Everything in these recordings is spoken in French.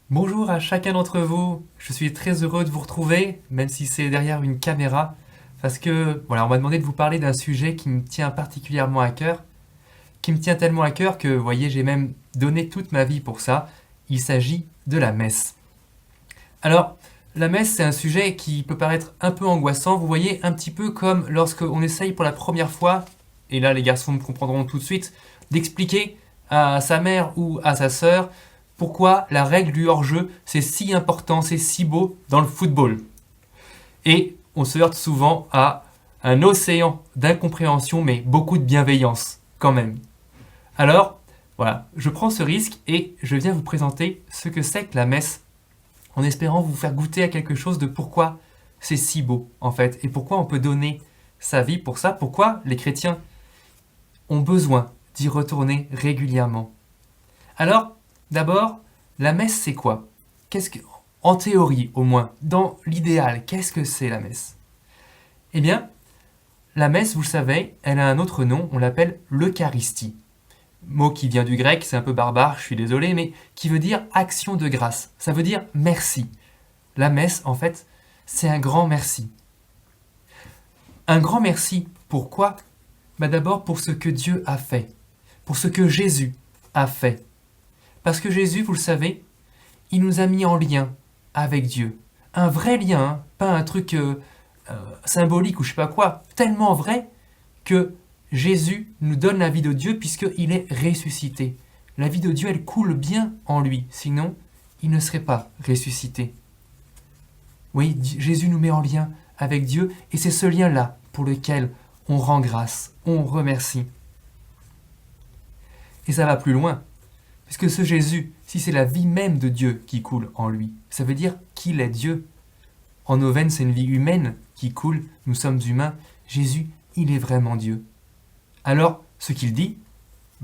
Bonjour à chacun d'entre vous. Je suis très heureux de vous retrouver, même si c'est derrière une caméra, parce que voilà, on m'a demandé de vous parler d'un sujet qui me tient particulièrement à cœur, qui me tient tellement à cœur que, vous voyez, j'ai même donné toute ma vie pour ça. Il s'agit de la messe. Alors, la messe, c'est un sujet qui peut paraître un peu angoissant. Vous voyez, un petit peu comme lorsqu'on essaye pour la première fois, et là les garçons me comprendront tout de suite, d'expliquer à sa mère ou à sa sœur pourquoi la règle du hors-jeu, c'est si important, c'est si beau dans le football. Et on se heurte souvent à un océan d'incompréhension, mais beaucoup de bienveillance quand même. Alors, voilà, je prends ce risque et je viens vous présenter ce que c'est que la messe, en espérant vous faire goûter à quelque chose de pourquoi c'est si beau, en fait, et pourquoi on peut donner sa vie pour ça, pourquoi les chrétiens ont besoin d'y retourner régulièrement. Alors, d'abord, la messe, c'est quoi? Qu'est-ce que, en théorie au moins, dans l'idéal, qu'est-ce que c'est la messe? Eh bien, la messe, vous le savez, elle a un autre nom, on l'appelle l'Eucharistie. Mot qui vient du grec, c'est un peu barbare, je suis désolé, mais qui veut dire action de grâce. Ça veut dire merci. La messe, en fait, c'est un grand merci. Un grand merci, pourquoi? D'abord pour ce que Dieu a fait, pour ce que Jésus a fait. Parce que Jésus, vous le savez, il nous a mis en lien avec Dieu. Un vrai lien, hein, pas un truc symbolique ou je sais pas quoi, tellement vrai que Jésus nous donne la vie de Dieu puisqu'il est ressuscité. La vie de Dieu, elle coule bien en lui, sinon il ne serait pas ressuscité. Oui, Jésus nous met en lien avec Dieu et c'est ce lien-là pour lequel on rend grâce, on remercie. Et ça va plus loin, puisque ce Jésus, si c'est la vie même de Dieu qui coule en lui, ça veut dire qu'il est Dieu. En nos veines, c'est une vie humaine qui coule, nous sommes humains. Jésus, il est vraiment Dieu. Alors, ce qu'il dit,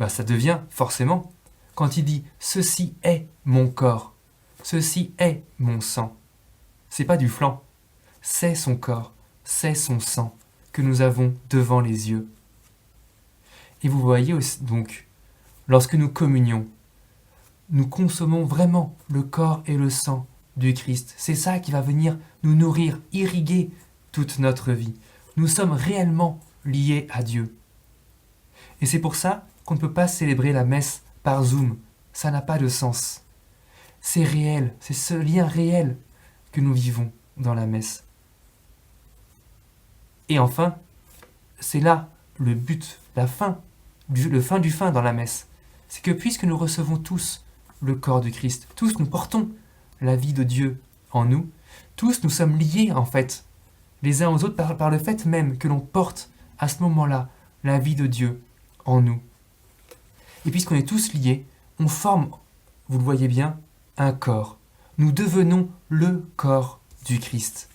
ça devient forcément, quand il dit « ceci est mon corps, ceci est mon sang », c'est pas du flan, c'est son corps, c'est son sang que nous avons devant les yeux. Et vous voyez aussi, donc, lorsque nous communions, nous consommons vraiment le corps et le sang du Christ. C'est ça qui va venir nous nourrir, irriguer toute notre vie. Nous sommes réellement liés à Dieu. Et c'est pour ça qu'on ne peut pas célébrer la messe par Zoom. Ça n'a pas de sens. C'est réel, c'est ce lien réel que nous vivons dans la messe. Et enfin, c'est là le but, le fin du fin dans la messe. C'est que puisque nous recevons tous le corps du Christ, tous nous portons la vie de Dieu en nous, tous nous sommes liés en fait, les uns aux autres par le fait même que l'on porte à ce moment-là la vie de Dieu en nous. Et puisqu'on est tous liés, on forme, vous le voyez bien, un corps. Nous devenons le corps du Christ.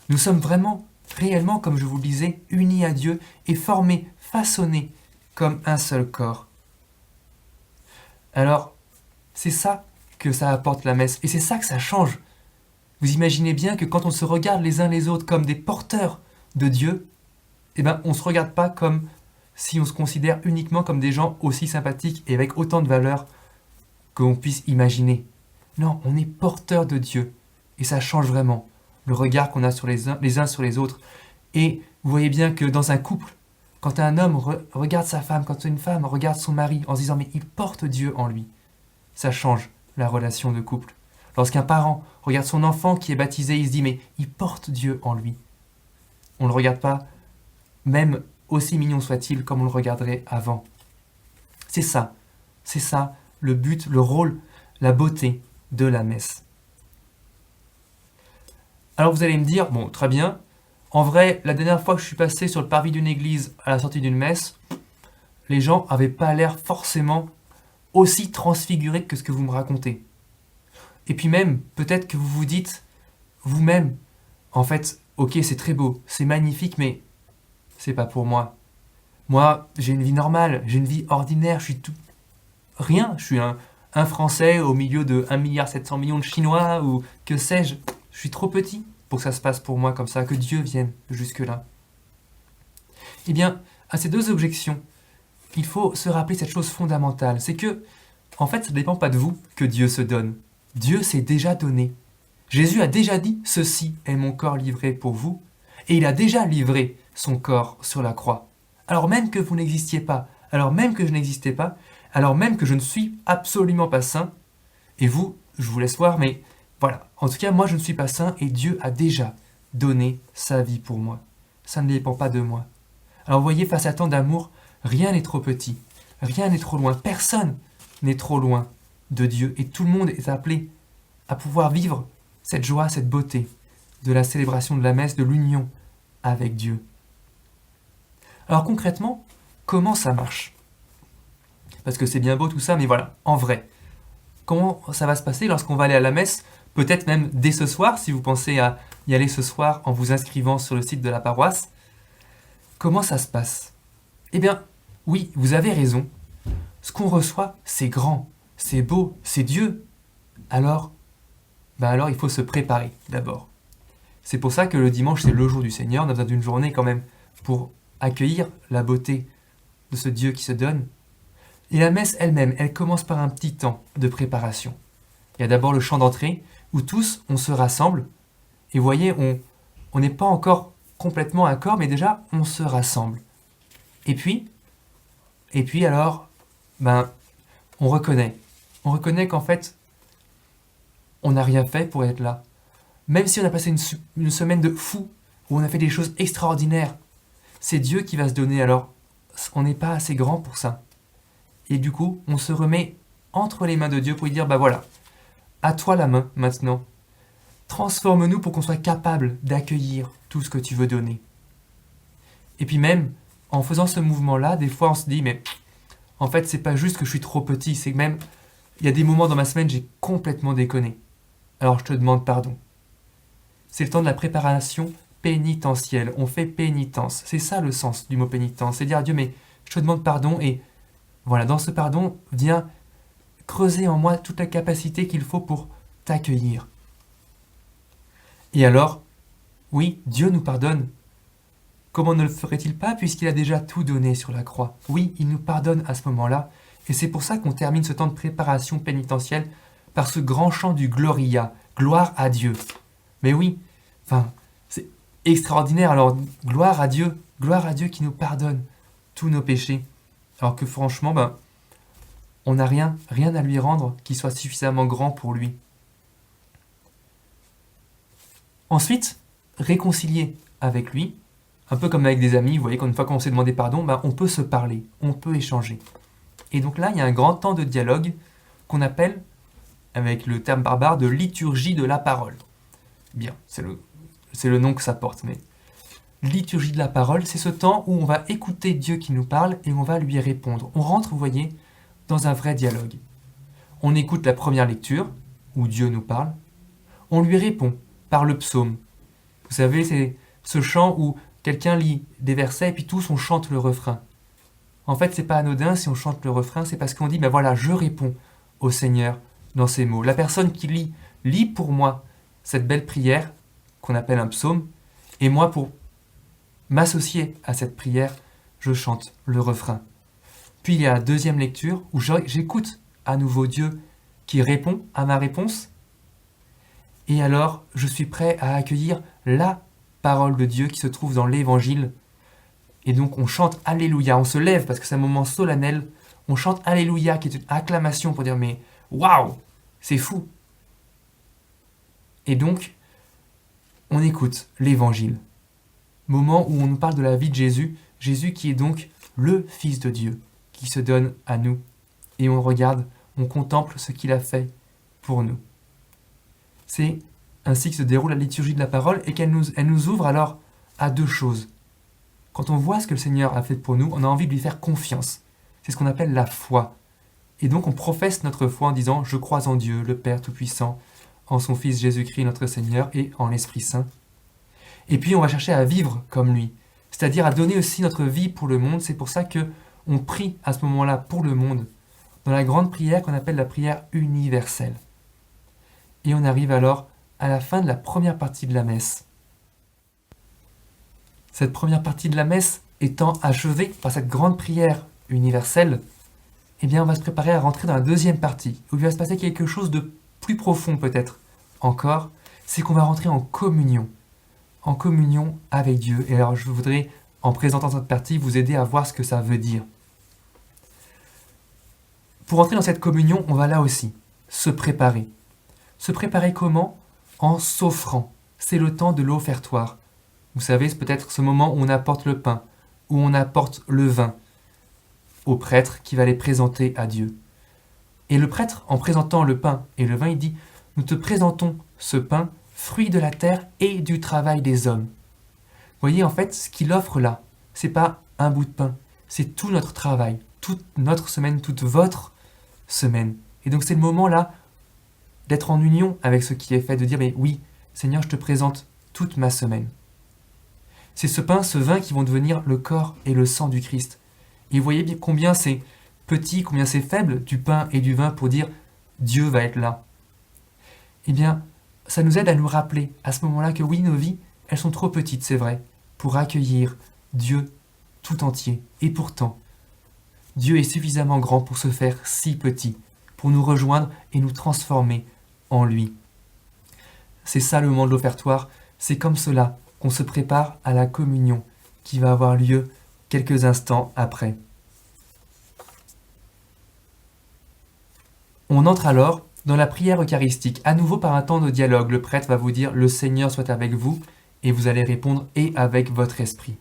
Nous sommes vraiment, réellement, comme je vous le disais, unis à Dieu et formés, façonnés comme un seul corps. Alors, c'est ça que ça apporte la messe, et c'est ça que ça change. Vous imaginez bien que quand on se regarde les uns les autres comme des porteurs de Dieu, on ne se regarde pas comme si on se considère uniquement comme des gens aussi sympathiques et avec autant de valeur qu'on puisse imaginer. Non, on est porteurs de Dieu, et ça change vraiment le regard qu'on a sur les uns sur les autres. Et vous voyez bien que dans un couple, quand un homme regarde sa femme, quand une femme regarde son mari en se disant « mais il porte Dieu en lui », ça change la relation de couple. Lorsqu'un parent regarde son enfant qui est baptisé, il se dit « mais il porte Dieu en lui ». On ne le regarde pas, même aussi mignon soit-il, comme on le regarderait avant. C'est ça le but, le rôle, la beauté de la messe. Alors vous allez me dire, bon, très bien, en vrai, la dernière fois que je suis passé sur le parvis d'une église à la sortie d'une messe, les gens n'avaient pas l'air forcément aussi transfigurés que ce que vous me racontez. Et puis même, peut-être que vous vous dites, vous-même, en fait, ok, c'est très beau, c'est magnifique, mais c'est pas pour moi. Moi, j'ai une vie normale, j'ai une vie ordinaire, je suis tout... Rien, je suis un Français au milieu de 1,7 milliard de Chinois, ou que sais-je. Je suis trop petit pour que ça se passe pour moi comme ça, que Dieu vienne jusque-là. Eh bien, à ces deux objections, il faut se rappeler cette chose fondamentale, c'est que, en fait, ça ne dépend pas de vous que Dieu se donne. Dieu s'est déjà donné. Jésus a déjà dit « Ceci est mon corps livré pour vous » et il a déjà livré son corps sur la croix. Alors même que vous n'existiez pas, alors même que je n'existais pas, alors même que je ne suis absolument pas saint, et vous, je vous laisse voir, mais voilà, en tout cas, moi je ne suis pas saint et Dieu a déjà donné sa vie pour moi. Ça ne dépend pas de moi. Alors vous voyez, face à tant d'amour, rien n'est trop petit, rien n'est trop loin, personne n'est trop loin de Dieu et tout le monde est appelé à pouvoir vivre cette joie, cette beauté de la célébration de la messe, de l'union avec Dieu. Alors concrètement, comment ça marche? Parce que c'est bien beau tout ça, mais voilà, en vrai, comment ça va se passer lorsqu'on va aller à la messe? Peut-être même dès ce soir, si vous pensez à y aller ce soir en vous inscrivant sur le site de la paroisse. Comment ça se passe? Eh bien, oui, vous avez raison. Ce qu'on reçoit, c'est grand, c'est beau, c'est Dieu. Alors il faut se préparer d'abord. C'est pour ça que le dimanche, c'est le jour du Seigneur. On a besoin d'une journée quand même pour accueillir la beauté de ce Dieu qui se donne. Et la messe elle-même, elle commence par un petit temps de préparation. Il y a d'abord le chant d'entrée, où tous, on se rassemble. Et vous voyez, on n'est pas encore complètement à corps, mais déjà, on se rassemble. Et puis alors, on reconnaît. On reconnaît qu'en fait, on n'a rien fait pour être là. Même si on a passé une semaine de fou, où on a fait des choses extraordinaires, c'est Dieu qui va se donner, alors on n'est pas assez grand pour ça. Et du coup, on se remet entre les mains de Dieu pour lui dire, voilà, à toi la main maintenant. Transforme-nous pour qu'on soit capable d'accueillir tout ce que tu veux donner. Et puis même, en faisant ce mouvement-là, des fois on se dit, mais en fait, c'est pas juste que je suis trop petit, c'est que même, il y a des moments dans ma semaine, j'ai complètement déconné. Alors je te demande pardon. C'est le temps de la préparation pénitentielle. On fait pénitence. C'est ça le sens du mot pénitence. C'est dire à Dieu, mais je te demande pardon et voilà, dans ce pardon, viens creuser en moi toute la capacité qu'il faut pour t'accueillir. Et alors, oui, Dieu nous pardonne. Comment ne le ferait-il pas puisqu'il a déjà tout donné sur la croix? Oui, il nous pardonne à ce moment-là. Et c'est pour ça qu'on termine ce temps de préparation pénitentielle par ce grand chant du Gloria, gloire à Dieu. Mais oui, c'est extraordinaire. Alors, gloire à Dieu qui nous pardonne tous nos péchés. Alors que franchement, on n'a rien à lui rendre qui soit suffisamment grand pour lui. Ensuite, réconcilier avec lui, un peu comme avec des amis, vous voyez qu'une fois qu'on s'est demandé pardon, on peut se parler, on peut échanger. Et donc là, il y a un grand temps de dialogue qu'on appelle, avec le terme barbare, de liturgie de la parole. Bien, c'est le nom que ça porte, mais liturgie de la parole, c'est ce temps où on va écouter Dieu qui nous parle et on va lui répondre. On rentre, vous voyez, dans un vrai dialogue. On écoute la première lecture, où Dieu nous parle. On lui répond par le psaume. Vous savez, c'est ce chant où quelqu'un lit des versets et puis tous on chante le refrain. En fait, c'est pas anodin si on chante le refrain, c'est parce qu'on dit, voilà, je réponds au Seigneur dans ces mots. La personne qui lit pour moi cette belle prière qu'on appelle un psaume, et moi, pour m'associer à cette prière, je chante le refrain. Puis il y a la deuxième lecture où j'écoute à nouveau Dieu qui répond à ma réponse. Et alors, je suis prêt à accueillir la parole de Dieu qui se trouve dans l'Évangile. Et donc, on chante Alléluia. On se lève parce que c'est un moment solennel. On chante Alléluia, qui est une acclamation pour dire, mais waouh, c'est fou. Et donc, on écoute l'Évangile. Moment où on nous parle de la vie de Jésus. Jésus qui est donc le Fils de Dieu, qui se donne à nous. Et on regarde, on contemple ce qu'il a fait pour nous. C'est ainsi que se déroule la liturgie de la parole et elle nous ouvre alors à deux choses. Quand on voit ce que le Seigneur a fait pour nous, on a envie de lui faire confiance. C'est ce qu'on appelle la foi. Et donc on professe notre foi en disant « Je crois en Dieu, le Père Tout-Puissant, en son Fils Jésus-Christ notre Seigneur et en l'Esprit Saint. » Et puis on va chercher à vivre comme lui, c'est-à-dire à donner aussi notre vie pour le monde. C'est pour ça qu'on prie à ce moment-là pour le monde, dans la grande prière qu'on appelle la prière universelle. Et on arrive alors à la fin de la première partie de la messe. Cette première partie de la messe étant achevée par cette grande prière universelle, on va se préparer à rentrer dans la deuxième partie, où il va se passer quelque chose de plus profond peut-être encore, c'est qu'on va rentrer en communion avec Dieu. Et alors je voudrais, en présentant cette partie, vous aider à voir ce que ça veut dire. Pour entrer dans cette communion, on va là aussi se préparer. Se préparer comment? En s'offrant. C'est le temps de l'offertoire. Vous savez, c'est peut-être ce moment où on apporte le pain, où on apporte le vin au prêtre qui va les présenter à Dieu. Et le prêtre, en présentant le pain et le vin, il dit « Nous te présentons ce pain, fruit de la terre et du travail des hommes. » Vous voyez, en fait, ce qu'il offre là, c'est pas un bout de pain, c'est tout notre travail, toute notre semaine, toute votre semaine. Et donc c'est le moment là d'être en union avec ce qui est fait, de dire « Mais oui, Seigneur, je te présente toute ma semaine. » C'est ce pain, ce vin qui vont devenir le corps et le sang du Christ. Et vous voyez bien combien c'est petit, combien c'est faible du pain et du vin pour dire « Dieu va être là ». Eh bien, ça nous aide à nous rappeler à ce moment-là que oui, nos vies, elles sont trop petites, c'est vrai, pour accueillir Dieu tout entier. Et pourtant, Dieu est suffisamment grand pour se faire si petit, pour nous rejoindre et nous transformer en lui. C'est ça le moment de l'offertoire, c'est comme cela qu'on se prépare à la communion qui va avoir lieu quelques instants après. On entre alors dans la prière eucharistique, à nouveau par un temps de dialogue. Le prêtre va vous dire « Le Seigneur soit avec vous » et vous allez répondre « Et avec votre esprit ».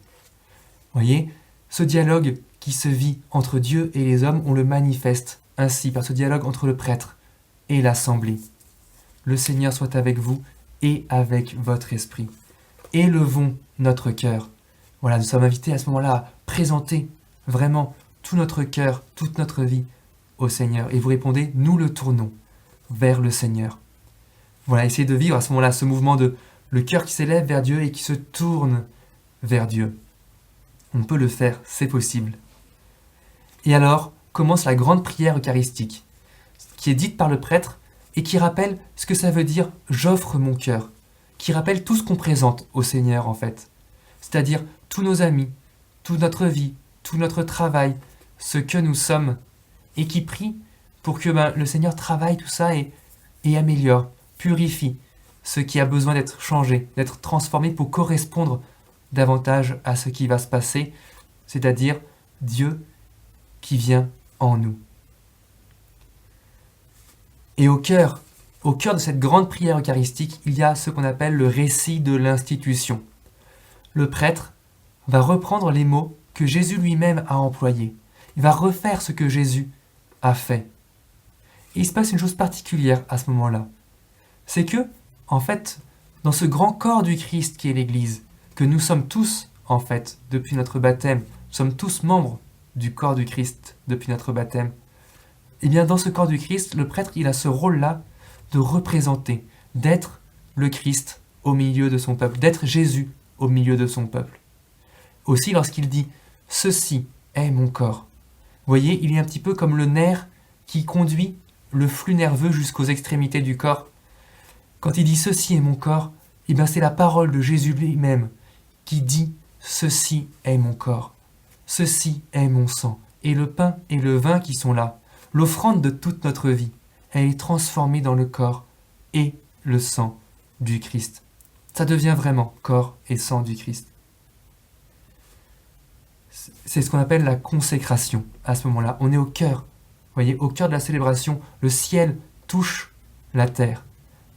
Vous voyez, ce dialogue qui se vit entre Dieu et les hommes, on le manifeste ainsi par ce dialogue entre le prêtre et l'assemblée. Le Seigneur soit avec vous et avec votre esprit. Élevons notre cœur. Voilà, nous sommes invités à ce moment-là à présenter vraiment tout notre cœur, toute notre vie au Seigneur. Et vous répondez, nous le tournons vers le Seigneur. Voilà, essayez de vivre à ce moment-là ce mouvement de le cœur qui s'élève vers Dieu et qui se tourne vers Dieu. On peut le faire, c'est possible. Et alors commence la grande prière eucharistique, qui est dite par le prêtre et qui rappelle ce que ça veut dire « j'offre mon cœur », qui rappelle tout ce qu'on présente au Seigneur en fait. C'est-à-dire tous nos amis, toute notre vie, tout notre travail, ce que nous sommes, et qui prie pour que le Seigneur travaille tout ça et améliore, purifie ce qui a besoin d'être changé, d'être transformé pour correspondre davantage à ce qui va se passer, c'est-à-dire Dieu qui vient en nous. Et au cœur de cette grande prière eucharistique, il y a ce qu'on appelle le récit de l'institution. Le prêtre va reprendre les mots que Jésus lui-même a employés. Il va refaire ce que Jésus a fait. Et il se passe une chose particulière à ce moment-là. C'est que, en fait, dans ce grand corps du Christ qui est l'Église, que nous sommes tous, en fait, depuis notre baptême, nous sommes tous membres du corps du Christ depuis notre baptême, et bien dans ce corps du Christ, le prêtre, il a ce rôle-là de représenter, d'être le Christ au milieu de son peuple, d'être Jésus au milieu de son peuple. Aussi lorsqu'il dit « Ceci est mon corps ». Vous voyez, il est un petit peu comme le nerf qui conduit le flux nerveux jusqu'aux extrémités du corps. Quand il dit « Ceci est mon corps », eh bien c'est la parole de Jésus lui-même qui dit « Ceci est mon corps, ceci est mon sang ». Et le pain et le vin qui sont là, l'offrande de toute notre vie, elle est transformée dans le corps et le sang du Christ. Ça devient vraiment corps et sang du Christ. C'est ce qu'on appelle la consécration à ce moment-là. On est au cœur, vous voyez, au cœur de la célébration. Le ciel touche la terre.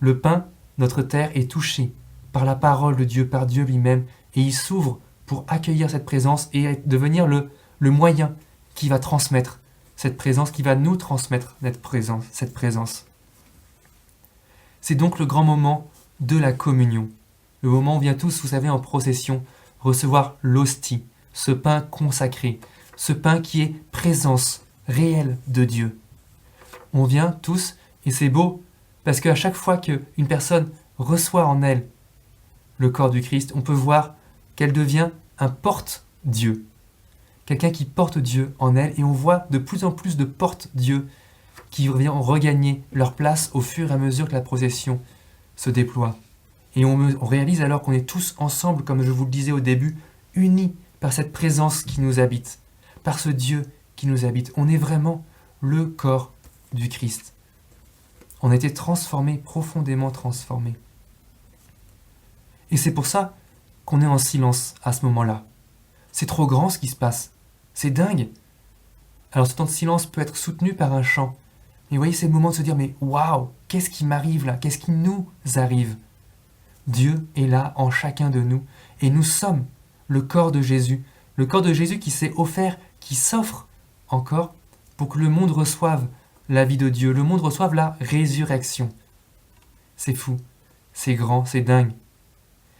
Le pain, notre terre, est touché par la parole de Dieu, par Dieu lui-même, et il s'ouvre pour accueillir cette présence et devenir le moyen qui va transmettre cette présence, qui va nous transmettre cette présence. C'est donc le grand moment de la communion. Le moment où on vient tous, vous savez, en procession, recevoir l'hostie, ce pain consacré, ce pain qui est présence réelle de Dieu. On vient tous, et c'est beau, parce qu'à chaque fois qu'une personne reçoit en elle le corps du Christ, on peut voir qu'elle devient un porte-Dieu. Quelqu'un qui porte Dieu en elle, et on voit de plus en plus de porte-Dieu qui viennent regagner leur place au fur et à mesure que la procession se déploie. Et on réalise alors qu'on est tous ensemble, comme je vous le disais au début, unis par cette présence qui nous habite, par ce Dieu qui nous habite. On est vraiment le corps du Christ. On a été transformés, profondément transformés. Et c'est pour ça qu'on est en silence à ce moment-là. C'est trop grand ce qui se passe. C'est dingue. Alors ce temps de silence peut être soutenu par un chant. Mais vous voyez, c'est le moment de se dire, mais waouh, qu'est-ce qui m'arrive là? Qu'est-ce qui nous arrive? Dieu est là en chacun de nous. Et nous sommes le corps de Jésus. Le corps de Jésus qui s'est offert, qui s'offre encore pour que le monde reçoive la vie de Dieu. Le monde reçoive la résurrection. C'est fou, c'est grand, c'est dingue.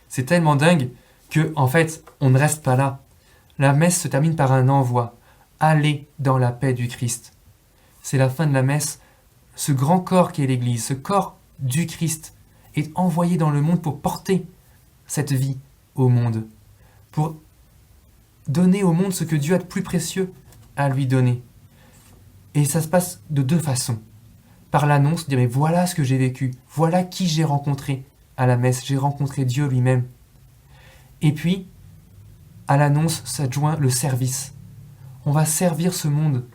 C'est tellement dingue que, en fait, on ne reste pas là. La messe se termine par un envoi. Allez dans la paix du Christ. C'est la fin de la messe. Ce grand corps qui est l'Église, ce corps du Christ, est envoyé dans le monde pour porter cette vie au monde, pour donner au monde ce que Dieu a de plus précieux à lui donner. Et ça se passe de deux façons. Par l'annonce, dire mais voilà ce que j'ai vécu, voilà qui j'ai rencontré à la messe, j'ai rencontré Dieu lui-même. Et puis, à l'annonce s'adjoint le service. On va servir ce monde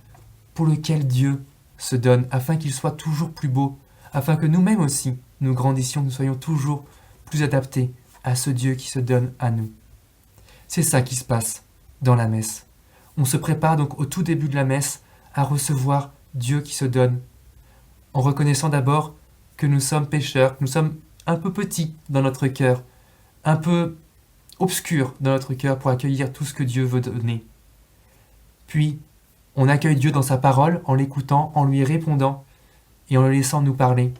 pour lequel Dieu se donne, afin qu'il soit toujours plus beau, afin que nous-mêmes aussi, nous grandissions, nous soyons toujours plus adaptés à ce Dieu qui se donne à nous. C'est ça qui se passe dans la messe. On se prépare donc au tout début de la messe à recevoir Dieu qui se donne, en reconnaissant d'abord que nous sommes pécheurs, que nous sommes un peu petits dans notre cœur, un peu obscurs dans notre cœur pour accueillir tout ce que Dieu veut donner. Puis, on accueille Dieu dans sa parole en l'écoutant, en lui répondant et en le laissant nous parler.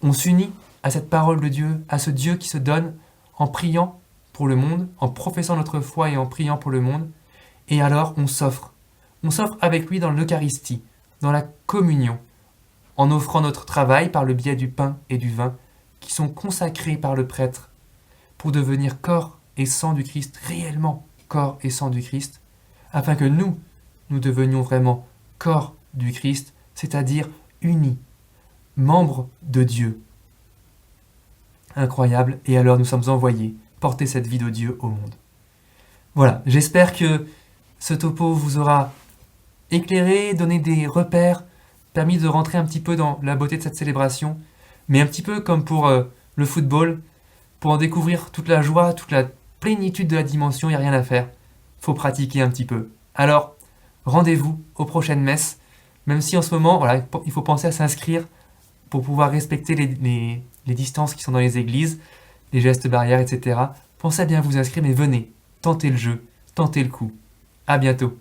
On s'unit à cette parole de Dieu, à ce Dieu qui se donne en priant pour le monde, en professant notre foi et en priant pour le monde. Et alors, on s'offre. On s'offre avec lui dans l'Eucharistie, dans la communion, en offrant notre travail par le biais du pain et du vin, qui sont consacrés par le prêtre, pour devenir corps et sang du Christ, réellement corps et sang du Christ, afin que nous devenions vraiment corps du Christ, c'est-à-dire unis, membres de Dieu. Incroyable, et alors nous sommes envoyés porter cette vie de Dieu au monde. Voilà, j'espère que ce topo vous aura éclairé, donné des repères, permis de rentrer un petit peu dans la beauté de cette célébration, mais un petit peu comme pour le football, pour en découvrir toute la joie, toute la plénitude de la dimension, il n'y a rien à faire. Faut pratiquer un petit peu. Alors, rendez-vous aux prochaines messes, même si en ce moment, voilà, il faut penser à s'inscrire pour pouvoir respecter les distances qui sont dans les églises, les gestes barrières, etc. Pensez à bien vous inscrire, mais venez, tentez le jeu, tentez le coup. À bientôt.